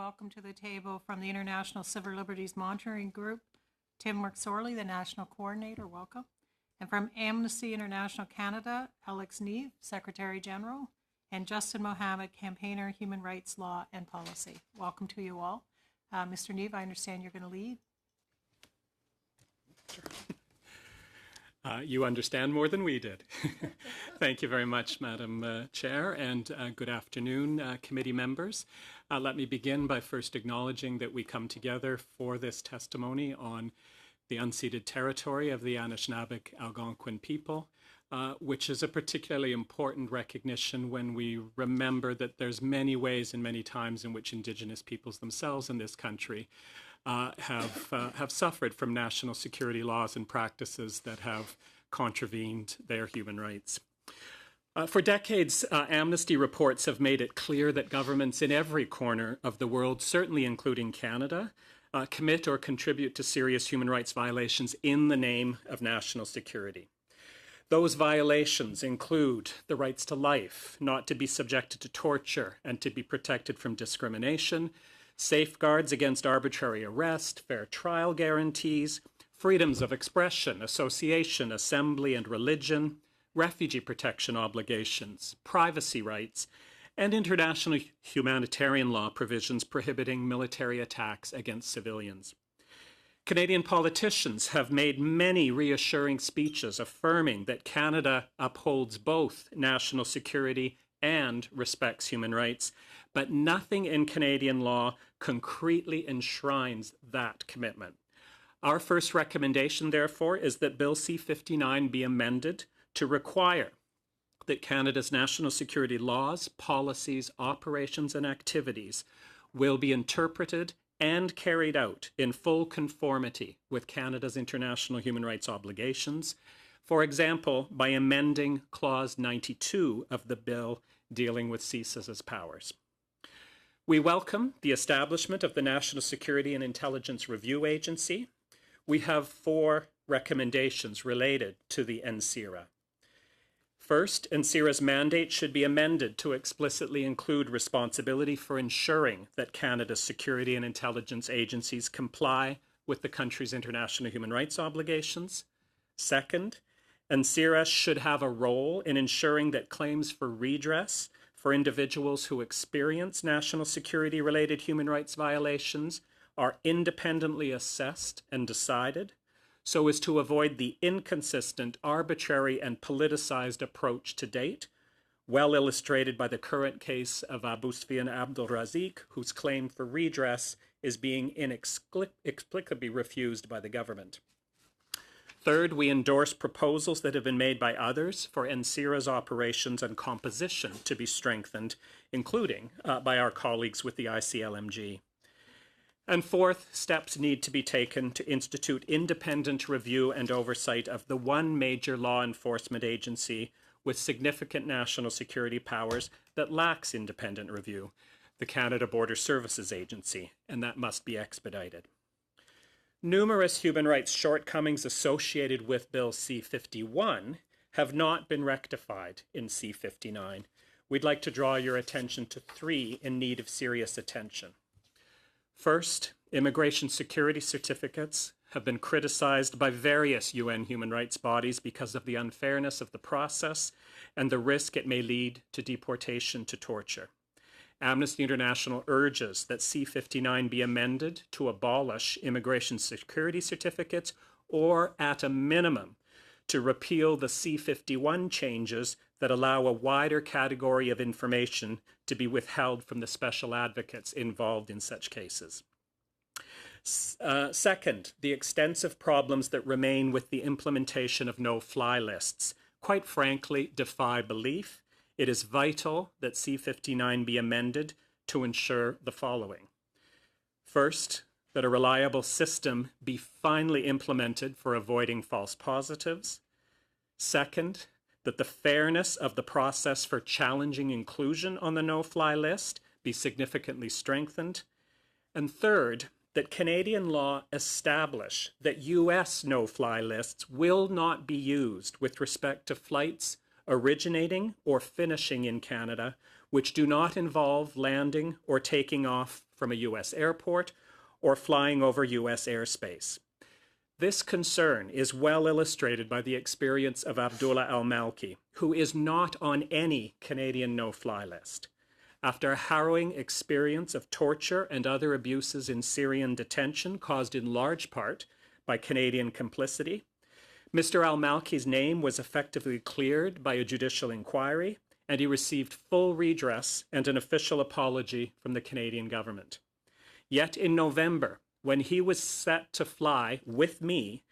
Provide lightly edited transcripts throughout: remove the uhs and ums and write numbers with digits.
welcome to the table from the International Civil Liberties Monitoring Group, Tim McSorley, the National Coordinator, welcome. And from Amnesty International Canada, Alex Neve, Secretary General, and Justin Mohammed, Campaigner, Human Rights Law and Policy. Welcome to you all. Mr. Neve, I understand you're going to lead. You understand more than we did. Thank you very much, Madam Chair, and good afternoon, committee members. Let me begin by first acknowledging that we come together for this testimony on the unceded territory of the Anishinaabe Algonquin people, which is a particularly important recognition when we remember that there's many ways and many times in which Indigenous peoples themselves in this country have suffered from national security laws and practices that have contravened their human rights. For decades, Amnesty reports have made it clear that governments in every corner of the world, certainly including Canada, commit or contribute to serious human rights violations in the name of national security. Those violations include the rights to life, not to be subjected to torture, and to be protected from discrimination, safeguards against arbitrary arrest, fair trial guarantees, freedoms of expression, association, assembly, and religion, refugee protection obligations, privacy rights, and international humanitarian law provisions prohibiting military attacks against civilians. Canadian politicians have made many reassuring speeches affirming that Canada upholds both national security and respects human rights, but nothing in Canadian law concretely enshrines that commitment. Our first recommendation, therefore, is that Bill C-59 be amended to require that Canada's national security laws, policies, operations, and activities will be interpreted and carried out in full conformity with Canada's international human rights obligations, for example, by amending Clause 92 of the bill dealing with CSIS's powers. We welcome the establishment of the National Security and Intelligence Review Agency. We have 4 recommendations related to the NCIRA. First, NCIRA's mandate should be amended to explicitly include responsibility for ensuring that Canada's security and intelligence agencies comply with the country's international human rights obligations. Second, NCIRA should have a role in ensuring that claims for redress for individuals who experience national security-related human rights violations are independently assessed and decided, so as to avoid the inconsistent, arbitrary, and politicized approach to date, well illustrated by the current case of Abu Sufyan Abdul Razik, whose claim for redress is being inexplicably refused by the government. Third, we endorse proposals that have been made by others for NCIRA's operations and composition to be strengthened, including by our colleagues with the ICLMG. And fourth, steps need to be taken to institute independent review and oversight of the one major law enforcement agency with significant national security powers that lacks independent review, the Canada Border Services Agency, and that must be expedited. Numerous human rights shortcomings associated with Bill C-51 have not been rectified in C-59. We'd like to draw your attention to 3 in need of serious attention. First, immigration security certificates have been criticized by various UN human rights bodies because of the unfairness of the process and the risk it may lead to deportation to torture. Amnesty International urges that C-59 be amended to abolish immigration security certificates or, at a minimum, to repeal the C-51 changes that allow a wider category of information to be withheld from the special advocates involved in such cases. Second, the extensive problems that remain with the implementation of no-fly lists, quite frankly, defy belief. It is vital that C-59 be amended to ensure the following. First, that a reliable system be finally implemented for avoiding false positives. Second, that the fairness of the process for challenging inclusion on the no-fly list be significantly strengthened. And third, that Canadian law establish that US no-fly lists will not be used with respect to flights originating or finishing in Canada, which do not involve landing or taking off from a U.S. airport or flying over U.S. airspace. This concern is well illustrated by the experience of Abdullah al-Malki, who is not on any Canadian no-fly list. After a harrowing experience of torture and other abuses in Syrian detention caused in large part by Canadian complicity, Mr. al-Malki's name was effectively cleared by a judicial inquiry, and he received full redress and an official apology from the Canadian government. Yet in November, when he was set to fly with me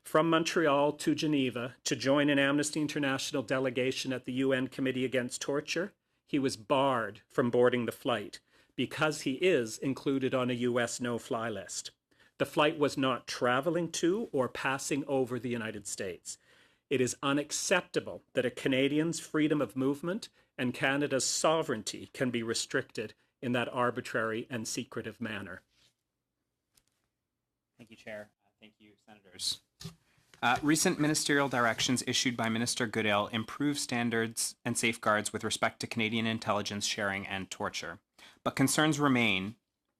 from Montreal to Geneva to join an Amnesty International delegation at the UN Committee Against Torture, he was barred from boarding the flight because he is included on a US no-fly list. The flight was not traveling to or passing over the United States. It is unacceptable that a Canadian's freedom of movement and Canada's sovereignty can be restricted in that arbitrary and secretive manner. Thank you, Chair. Thank you, Senators. Recent ministerial directions issued by Minister Goodale improve standards and safeguards with respect to Canadian intelligence sharing and torture. But concerns remain,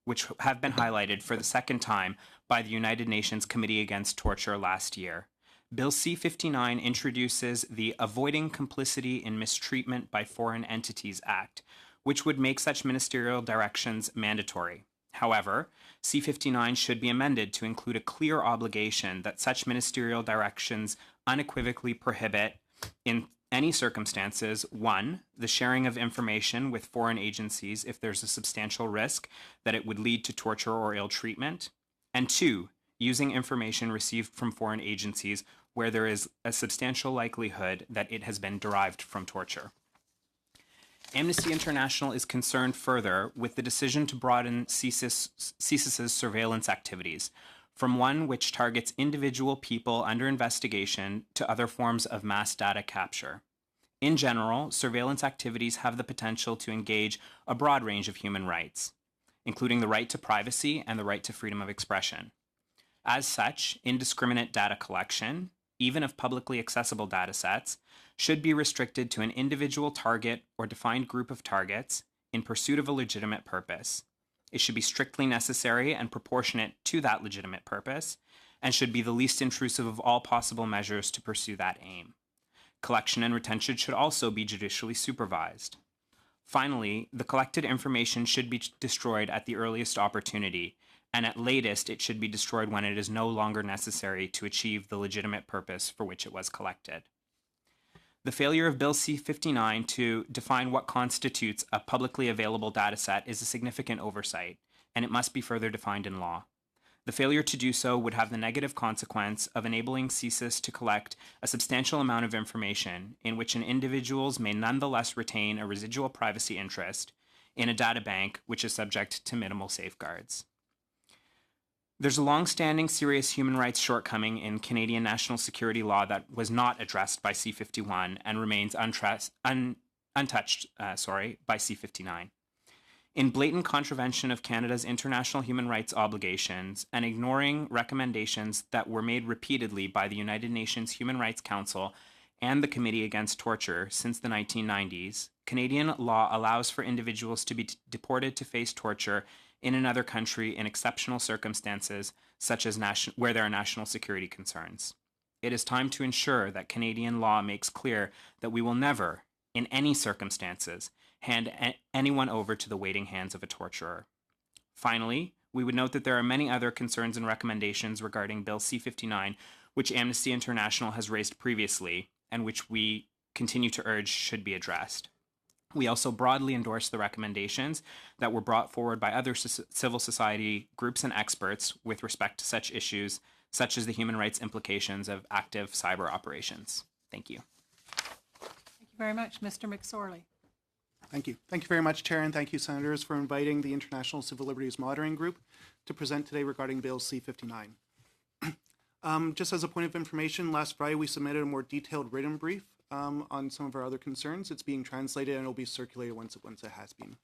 which have been highlighted for the second time by the United Nations Committee Against Torture last year. Bill C-59 introduces the Avoiding Complicity in Mistreatment by Foreign Entities Act, which would make such ministerial directions mandatory. However, C-59 should be amended to include a clear obligation that such ministerial directions unequivocally prohibit, in any circumstances, 1, the sharing of information with foreign agencies if there's a substantial risk that it would lead to torture or ill treatment, and 2, using information received from foreign agencies where there is a substantial likelihood that it has been derived from torture. Amnesty International is concerned further with the decision to broaden CSIS's surveillance activities from one which targets individual people under investigation to other forms of mass data capture. In general, surveillance activities have the potential to engage a broad range of human rights, including the right to privacy and the right to freedom of expression. As such, indiscriminate data collection, even of publicly accessible datasets, should be restricted to an individual target or defined group of targets in pursuit of a legitimate purpose. It should be strictly necessary and proportionate to that legitimate purpose, and should be the least intrusive of all possible measures to pursue that aim. Collection and retention should also be judicially supervised. Finally, the collected information should be destroyed at the earliest opportunity, and at latest it should be destroyed when it is no longer necessary to achieve the legitimate purpose for which it was collected. The failure of Bill C-59 to define what constitutes a publicly available dataset is a significant oversight, and it must be further defined in law. The failure to do so would have the negative consequence of enabling CSIS to collect a substantial amount of information in which individuals may nonetheless retain a residual privacy interest in a data bank which is subject to minimal safeguards. There's a long-standing serious human rights shortcoming in Canadian national security law that was not addressed by C-51 and remains untouched by C-59. In blatant contravention of Canada's international human rights obligations and ignoring recommendations that were made repeatedly by the United Nations Human Rights Council and the Committee Against Torture since the 1990s, Canadian law allows for individuals to be deported to face torture in another country in exceptional circumstances, such as where there are national security concerns. It is time to ensure that Canadian law makes clear that we will never, in any circumstances, hand anyone over to the waiting hands of a torturer. Finally, we would note that there are many other concerns and recommendations regarding Bill C-59, which Amnesty International has raised previously, and which we continue to urge should be addressed. We also broadly endorse the recommendations that were brought forward by other civil society groups and experts with respect to such issues, such as the human rights implications of active cyber operations. Thank you. Thank you very much. Mr. McSorley. Thank you. Thank you very much, Chair, and thank you, Senators, for inviting the International Civil Liberties Monitoring Group to present today regarding Bill C-59. Just as a point of information, last Friday we submitted a more detailed written brief on some of our other concerns. It's being translated and it will be circulated once it has been.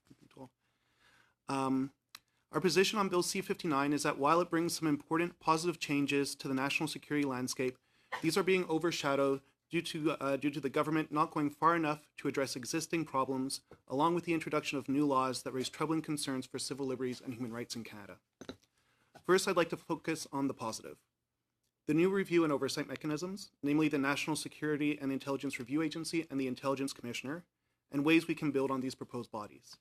Our position on Bill C-59 is that while it brings some important positive changes to the national security landscape, these are being overshadowed due to the government not going far enough to address existing problems, along with the introduction of new laws that raise troubling concerns for civil liberties and human rights in Canada. First, I'd like to focus on the positive. The new review and oversight mechanisms, namely the National Security and Intelligence Review Agency and the Intelligence Commissioner, and ways we can build on these proposed bodies.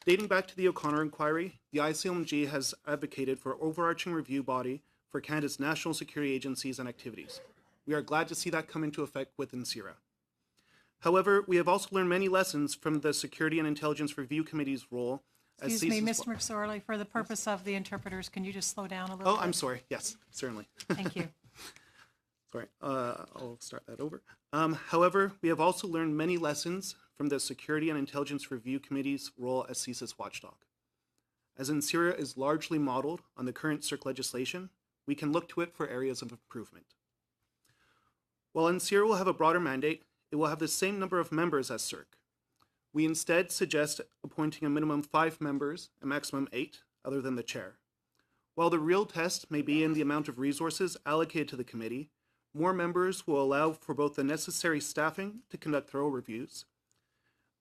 Dating back to the O'Connor inquiry, the ICLMG has advocated for an overarching review body for Canada's national security agencies and activities. We are glad to see that come into effect with NSIRA. However, we have also learned many lessons from the Security and Intelligence Review Committee's role as Excuse me, Mr. McSorley, for the purpose of the interpreters, can you just slow down a little Oh, bit? I'm sorry. Yes, certainly. Thank you. Sorry, I'll start that over. However, we have also learned many lessons from the Security and Intelligence Review Committee's role as CSIS watchdog. As NSIRA is largely modeled on the current CSILC legislation, we can look to it for areas of improvement. While NSIRA will have a broader mandate, it will have the same number of members as CSILC. We instead suggest appointing a minimum 5 members, a maximum 8, other than the chair. While the real test may be in the amount of resources allocated to the committee, more members will allow for both the necessary staffing to conduct thorough reviews,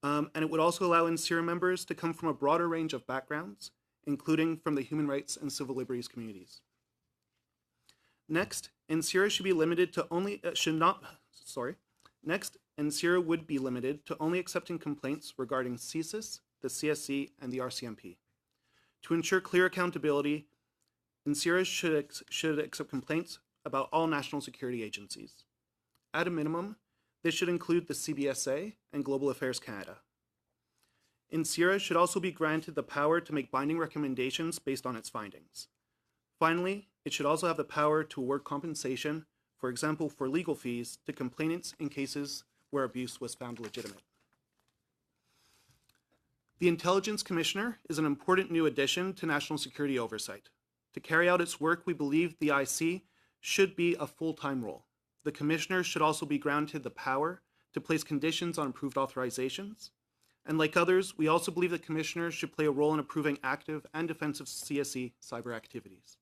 and it would also allow NSIRA members to come from a broader range of backgrounds, including from the human rights and civil liberties communities. Next, NSIRA should be limited to only, Next, NSIRA would be limited to only accepting complaints regarding CSIS, the CSC, and the RCMP. To ensure clear accountability, NSIRA should accept complaints about all national security agencies. At a minimum, this should include the CBSA and Global Affairs Canada. NSIRA should also be granted the power to make binding recommendations based on its findings. Finally, it should also have the power to award compensation, for example, for legal fees, to complainants in cases where abuse was found legitimate. The Intelligence Commissioner is an important new addition to national security oversight. To carry out its work, we believe the IC should be a full-time role. The Commissioner should also be granted the power to place conditions on approved authorizations. And like others, we also believe the Commissioner should play a role in approving active and defensive CSE cyber activities.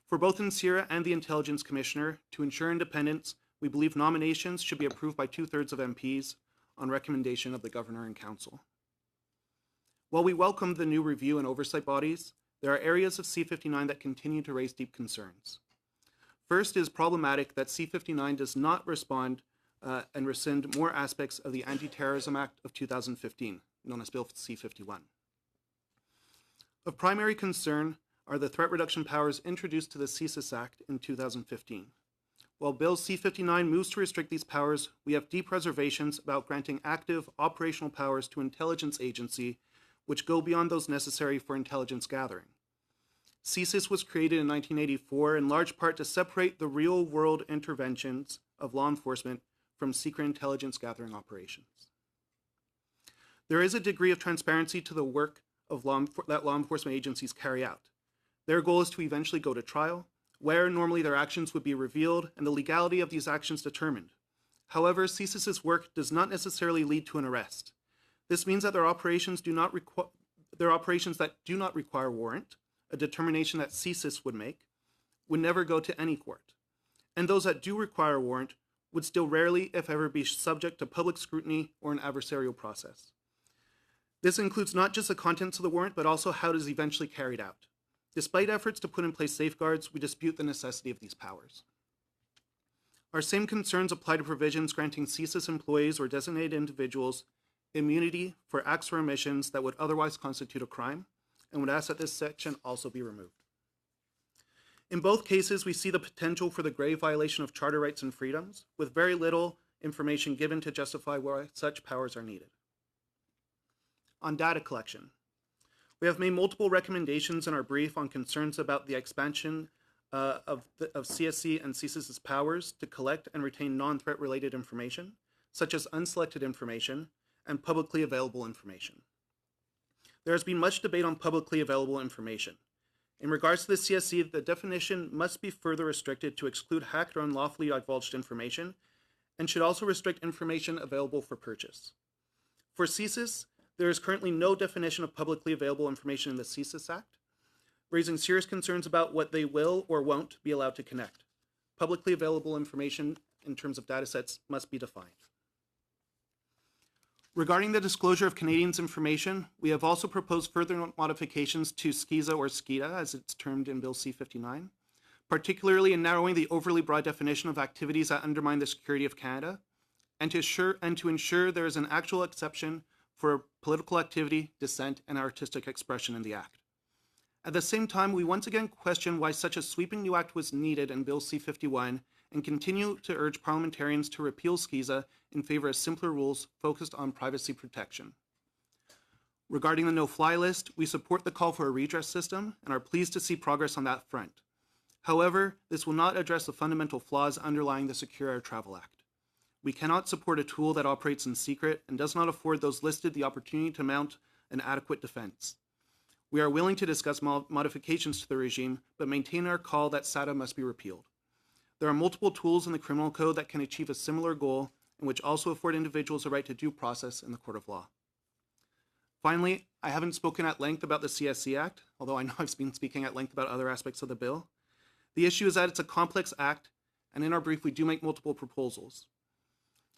For both NSIRA and the Intelligence Commissioner, to ensure independence, we believe nominations should be approved by 2/3 of MPs on recommendation of the Governor and Council. While we welcome the new review and oversight bodies, there are areas of C-59 that continue to raise deep concerns. First, it is problematic that C-59 does not respond and rescind more aspects of the Anti-Terrorism Act of 2015, known as Bill C-51. Of primary concern are the threat reduction powers introduced to the CSIS Act in 2015. While Bill C-59 moves to restrict these powers, we have deep reservations about granting active operational powers to intelligence agency which go beyond those necessary for intelligence gathering. CSIS was created in 1984 in large part to separate the real-world interventions of law enforcement from secret intelligence gathering operations. There is a degree of transparency to the work of that law enforcement agencies carry out. Their goal is to eventually go to trial, where normally their actions would be revealed and the legality of these actions determined. However, CSIS's work does not necessarily lead to an arrest. This means that their operations that do not require warrant, a determination that CSIS would make, would never go to any court. And those that do require a warrant would still rarely, if ever, be subject to public scrutiny or an adversarial process. This includes not just the contents of the warrant, but also how it is eventually carried out. Despite efforts to put in place safeguards, we dispute the necessity of these powers. Our same concerns apply to provisions granting CSIS employees or designated individuals immunity for acts or omissions that would otherwise constitute a crime, and would ask that this section also be removed. In both cases, we see the potential for the grave violation of charter rights and freedoms, with very little information given to justify why such powers are needed. On data collection, we have made multiple recommendations in our brief on concerns about the expansion of CSC and CSIS's powers to collect and retain non-threat related information, such as unselected information and publicly available information. There has been much debate on publicly available information. In regards to the CSC, the definition must be further restricted to exclude hacked or unlawfully divulged information, and should also restrict information available for purchase. For CSIS, there is currently no definition of publicly available information in the CSIS Act, raising serious concerns about what they will or won't be allowed to connect. Publicly available information in terms of data sets must be defined. Regarding the disclosure of Canadians' information, we have also proposed further modifications to SCISA or SCIDA, as it's termed in Bill C-59, particularly in narrowing the overly broad definition of activities that undermine the security of Canada, and to ensure there is an actual exception for political activity, dissent, and artistic expression in the Act. At the same time, we once again question why such a sweeping new act was needed in Bill C-51 and continue to urge parliamentarians to repeal SCISA in favor of simpler rules focused on privacy protection. Regarding the no-fly list, we support the call for a redress system and are pleased to see progress on that front. However, this will not address the fundamental flaws underlying the Secure Air Travel Act. We cannot support a tool that operates in secret and does not afford those listed the opportunity to mount an adequate defense. We are willing to discuss modifications to the regime, but maintain our call that SATA must be repealed. There are multiple tools in the criminal code that can achieve a similar goal and which also afford individuals a right to due process in the court of law. Finally, I haven't spoken at length about the CSC Act, although I know I've been speaking at length about other aspects of the bill. The issue is that it's a complex act, and in our brief we do make multiple proposals.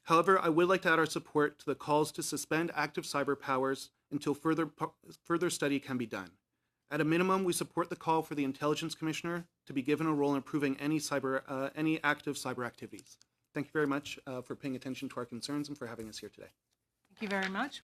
However, I would like to add our support to the calls to suspend active cyber powers until further study can be done. At a minimum, we support the call for the Intelligence Commissioner to be given a role in improving any active cyber activities. Thank you very much for paying attention to our concerns and for having us here today. Thank you very much.